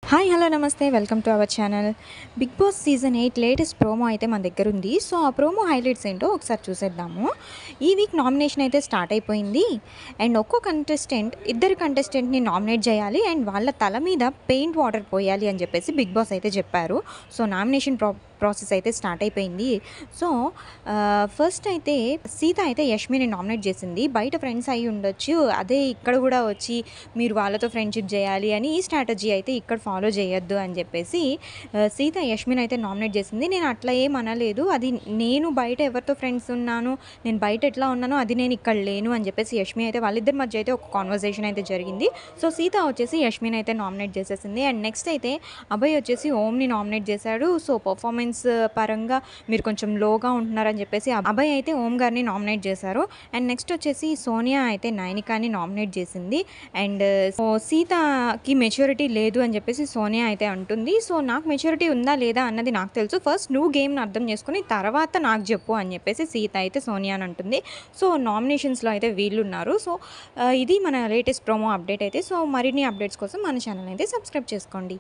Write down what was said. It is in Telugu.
హాయ్ హలో నమస్తే welcome to our channel. Big boss season 8 latest promo అయితే మన దగ్గర ఉంది. సో ఆ ప్రోమో హైలైట్స్ ఏంటో ఒకసారి చూసేద్దాము. ఈ వీక్ నామినేషన్ అయితే స్టార్ట్ అయిపోయింది. అండ్ ఒక్కో ఇద్దరు కంటెస్టెంట్ని నామినేట్ చేయాలి అండ్ వాళ్ళ తల మీద పెయింట్ వాటర్ పోయాలి అని చెప్పేసి బిగ్ బాస్ అయితే చెప్పారు. సో నామినేషన్ ప్రాసెస్ అయితే స్టార్ట్ అయిపోయింది. సో ఫస్ట్ అయితే సీత అయితే యష్మిని నామినేట్ చేసింది. బయట ఫ్రెండ్స్ అయి ఉండొచ్చు, అదే ఇక్కడ కూడా వచ్చి మీరు వాళ్ళతో ఫ్రెండ్షిప్ చేయాలి అని ఈ స్ట్రాటజీ అయితే ఇక్కడ ఫాలో చేయొద్దు అని చెప్పేసి సీత యష్మిని అయితే నామినేట్ చేసింది. నేను అట్లా ఏం అనలేదు, అది నేను బయట ఎవరితో ఫ్రెండ్స్ ఉన్నాను, నేను బయట ఎట్లా ఉన్నానో అది నేను ఇక్కడ లేను అని చెప్పేసి యష్మి అయితే వాళ్ళిద్దరి మధ్య అయితే ఒక కాన్వర్సేషన్ అయితే జరిగింది. సో సీత వచ్చేసి యష్మిని అయితే నామినేట్ చేసేసింది. అండ్ నెక్స్ట్ అయితే అభయ్ వచ్చేసి ఓమ్ని నామినేట్ చేశాడు. సో పర్ఫార్మెన్స్ పరంగా మీరు కొంచెం లోగా ఉంటున్నారని చెప్పేసి అభయ్ అయితే ఓం గారిని నామినేట్ చేశారు. అండ్ నెక్స్ట్ వచ్చేసి సోనియా అయితే నైనికాని నామినేట్ చేసింది. అండ్ సీతకి మెచ్యూరిటీ లేదు అని చెప్పేసి సోనియా అయితే అంటుంది. సో నాకు మెచ్యూరిటీ ఉందా లేదా అన్నది నాకు తెలుసు, ఫస్ట్ నువ్వు గేమ్ని అర్థం చేసుకుని తర్వాత నాకు చెప్పు అని చెప్పేసి సీత అయితే సోనియా అని అంటుంది. సో నామినేషన్స్లో అయితే వీళ్ళు ఉన్నారు. సో ఇది మన లేటెస్ట్ ప్రోమో అప్డేట్ అయితే. సో మరిన్ని అప్డేట్స్ కోసం మన ఛానల్ అయితే సబ్స్క్రైబ్ చేసుకోండి.